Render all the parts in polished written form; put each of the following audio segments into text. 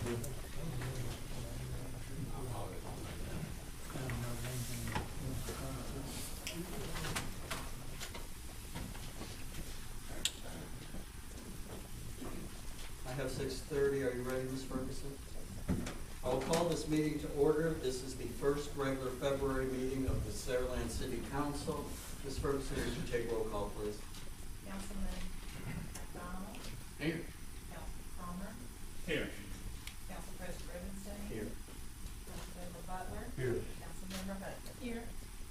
I have 6:30. Are you ready, Ms. Ferguson? I will call this meeting to order. This is the first regular February meeting of the Saraland City Council. Ms. Ferguson, would you take roll call, please? Councilman McDonald. Here. Councilman Palmer. Here. Council President Rubenstein. Here. Councilmember Butler. Here. Councilmember Hutt. Here.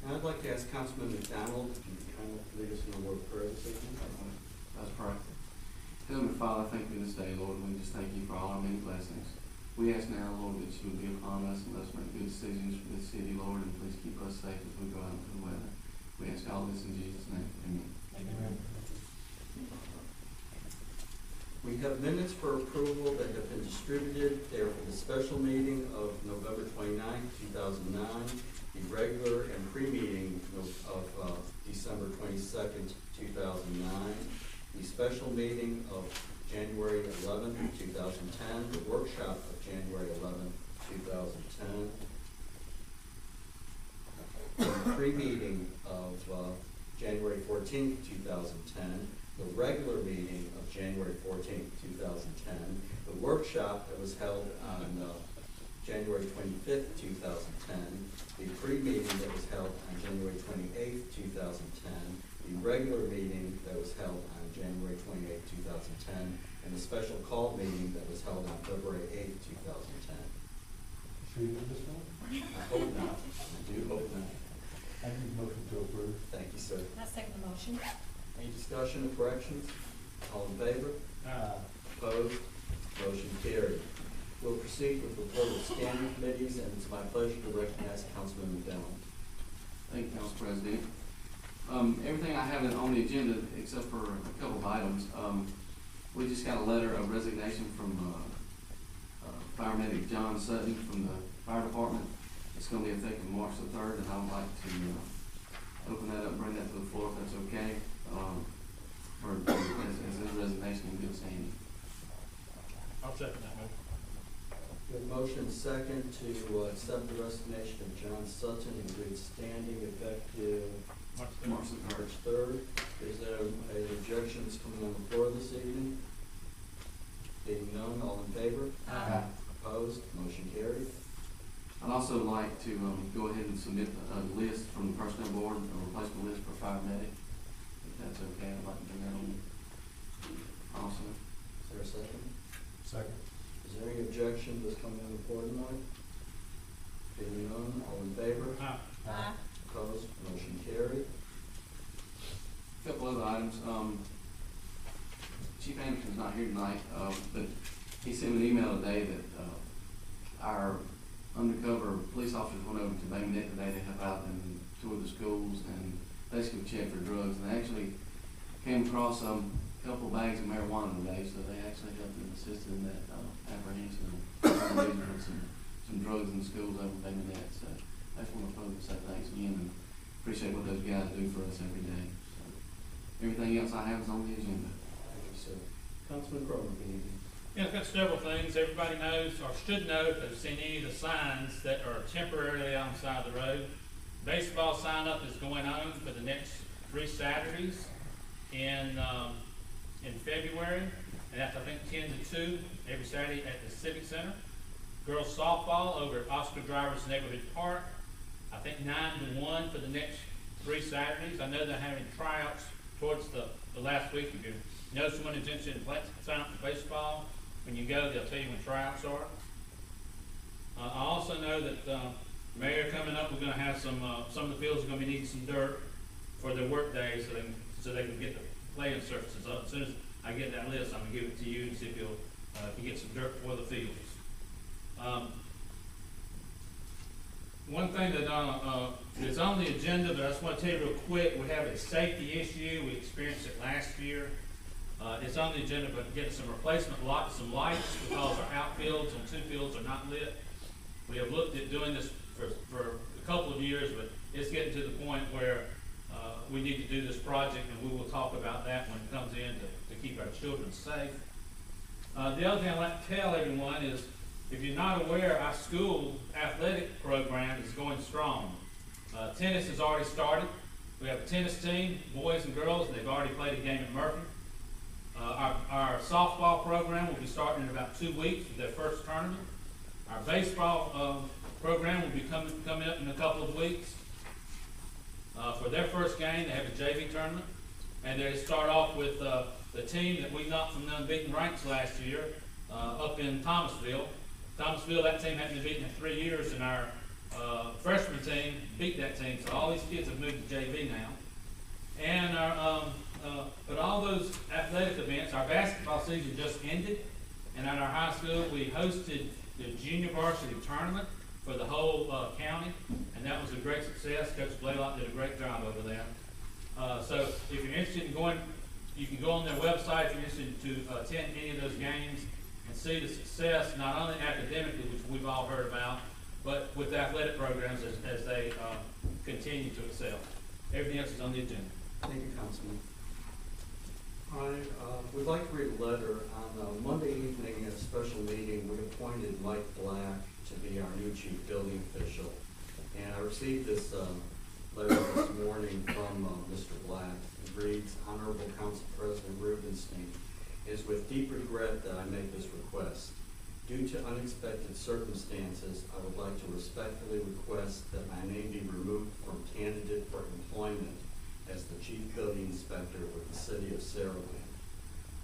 And I'd like to ask Councilman McDonald if you can kind of lead us in a word of prayer this evening. Let's pray. Heavenly Father, thank you this day, Lord, and we just thank you for all our many blessings. We ask now, Lord, that you would be upon us and let us make good decisions for this city, Lord, and please keep us safe as we go out into the weather. We ask all this in Jesus' name. Amen. Amen. We have minutes for approval that have been distributed. They are for the special meeting of November 29th, 2009, the regular and pre-meeting of December 22nd, 2009, the special meeting of January 11th, 2010, the workshop of January 11th, 2010, the pre-meeting of January 14th, 2010, the regular meeting of January 14th, 2010, the workshop that was held on January 25th, 2010, the pre-meeting that was held on January 28th, 2010, the regular meeting that was held on January 28th, 2010, and the special call meeting that was held on February 8th, 2010. Should we do this one? I hope not. I do hope not. I need a motion to approve. Thank you, sir. I second the motion. Any discussion or corrections? All in favor? Opposed? Motion carried. We'll proceed with report of standing committees, and it's my pleasure to recognize Councilman McDonald. Thank you, Council President. Everything I have on the agenda, except for a couple of items, we just got a letter of resignation from Fire Medic John Sutton from the Fire Department. It's going to be effective March the 3rd, and I would like to open that up and bring that to the floor if that's okay, as his resignation in good standing. I'll second that motion. We have motion second to accept the resignation of John Sutton in good standing effective March the 3rd. March 3rd. Is there any objections coming on the floor this evening? Being none, all in favor? Aye. Opposed? Motion carried. I'd also like to go ahead and submit a list from the Personnel Board, a replacement list for Fire Medic. If that's okay, I'd like to bring that on also. Is there a second? Second. Is there any objection to this coming on the floor tonight? Being none, all in favor? Aye. Opposed? Motion carried. A couple other items. Chief Anderson's not here tonight, but he sent me an email today that our undercover police officers went over to Bayonet today to help out and tour the schools and basically check for drugs. And they actually came across a couple bags of marijuana today, so they actually helped and assisted in that apprehension of some drugs in the schools over Bayonet. So I just want to say thanks again and appreciate what those guys do for us every day. So everything else I have is on the agenda. Thank you, sir. Councilman Cromer, good evening. Yeah, I've got several things. Everybody knows or should know if they've seen any of the signs that are temporarily on the side of the road. Baseball sign up is going on for the next 3 Saturdays in February, and that's I think 10 to 2 every Saturday at the Civic Center. Girls softball over at Oscar Driver's Neighborhood Park, I think 9 to 1 for the next 3 Saturdays. I know they're having tryouts towards the last week. If you know someone who's interested in sign up for baseball, when you go, they'll tell you when tryouts are. I also know that Mayor coming up, we're going to have some of the fields are going to be needing some dirt for their work day, so they can get the playing surfaces up. As soon as I get that list, I'm going to give it to you and see if you'll get some dirt for the fields. One thing that is on the agenda, but I just want to tell you real quick, we have a safety issue. We experienced it last year. It's on the agenda, but getting some replacement lights, some lights, because our outfields and 2 fields are not lit. We have looked at doing this for a couple of years, but it's getting to the point where we need to do this project, and we will talk about that when it comes in to keep our children safe. The other thing I'd like to tell everyone is If you're not aware, our school athletic program is going strong. Tennis has already started. We have a tennis team, boys and girls, and they've already played a game at Murphy. Our softball program will be starting in about 2 weeks with their first tournament. Our baseball program will be coming up in a couple of weeks. For their first game, they have a JV tournament, and they start off with the team that we knocked from the unbeaten ranks last year up in Thomasville. Thomasville, that team hadn't been beaten in 3 years, and our freshman team beat that team. So all these kids have moved to JV now. And but all those athletic events, our basketball season just ended, and at our high school we hosted the junior varsity tournament for the whole county, and that was a great success. Coach Blaylock did a great job over there. So if you're interested in going, you can go on their website if you're interested to attend any of those games and see the success, not only academically, which we've all heard about, but with the athletic programs as they continue to excel. Everything else is on the agenda. Thank you, Councilman. I would like to read a letter. On Monday evening at a special meeting, we appointed Mike Black to be our new chief building official. And I received this letter this morning from Mr. Black. It reads, Honorable Council President Rubenstein, it is with deep regret that I make this request. Due to unexpected circumstances, I would like to respectfully request that my name be removed from candidate for employment as the chief building inspector with the city of Saraland.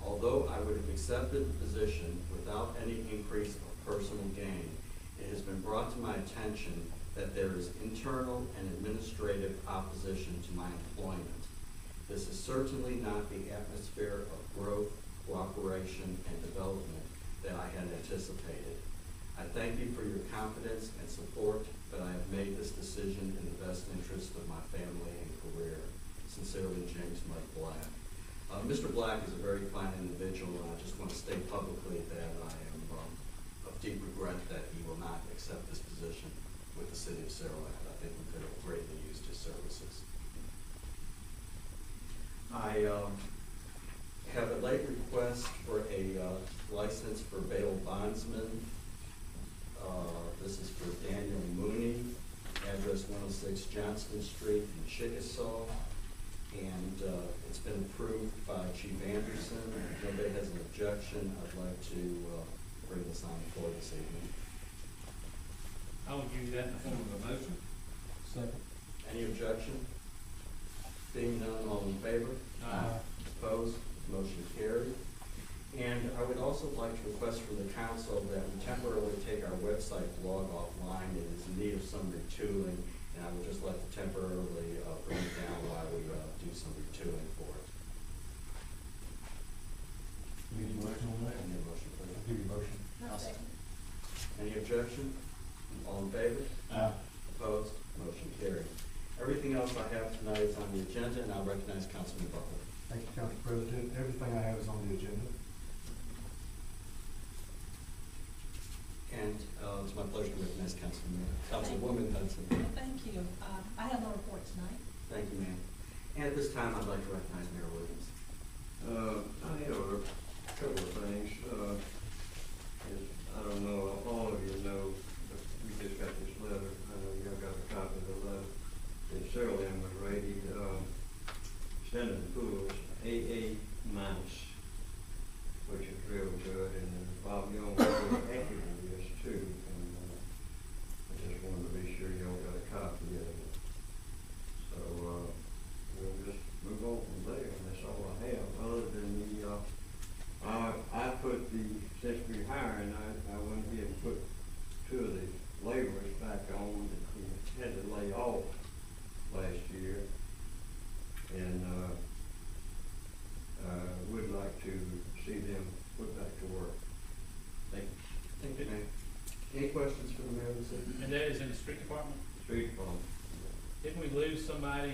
Although I would have accepted the position without any increase of personal gain, it has been brought to my attention that there is internal and administrative opposition to my employment. This is certainly not the atmosphere of growth, cooperation, and development that I had anticipated. I thank you for your confidence and support, but I have made this decision in the best interest of my family and career. Sincerely, James Mike Black. Mr. Black is a very fine individual, and I just want to state publicly that I am of deep regret that he will not accept this position with the city of Saraland. I think we could have greatly used his services. I have a late request for a license for bail bondsman. This is for Daniel Mooney, address 106 Johnston Street in Chickasaw. And it's been approved by Chief Anderson. If nobody has an objection, I'd like to bring this on the floor this evening. I will use that in the form of a motion. Second. Any objection? Being none, all in favor? Aye. Opposed? Motion carried. And I would also like to request from the council that we temporarily take our website blog offline. It is in need of some retooling, and I would just like to temporarily bring it down while we do some retooling for it. Need a motion on that? I need a motion, please. I'll give you a motion. I'll second. Any objection? All in favor? Aye. Opposed? Motion carried. Everything else I have tonight is on the agenda, and I'll recognize Councilman Butler. Thank you, Council President. Everything I have is on the agenda. And it's my pleasure to recognize Councilwoman Hudson. Thank you. I have no report tonight. Thank you, ma'am. And at this time, I'd like to recognize Mayor Williams. I have a couple of things. I don't know, all of you know, but we just got this letter. I know y'all got a copy of the letter. That Saraland was rated, Standard & Poor's AA minus, which is real good. And Bob Young was really happy with this too. And I just wanted to be sure y'all got a copy of it. So we'll just move on from there, and that's all I have. Other than I put since we hiring, I went ahead and put 2 of the laborers back on that we had to lay off last year, and would like to see them put back to work. Thank you. Thank you, ma'am. Any questions for the mayor this evening? And that is in the street department. Street department. Didn't we lose somebody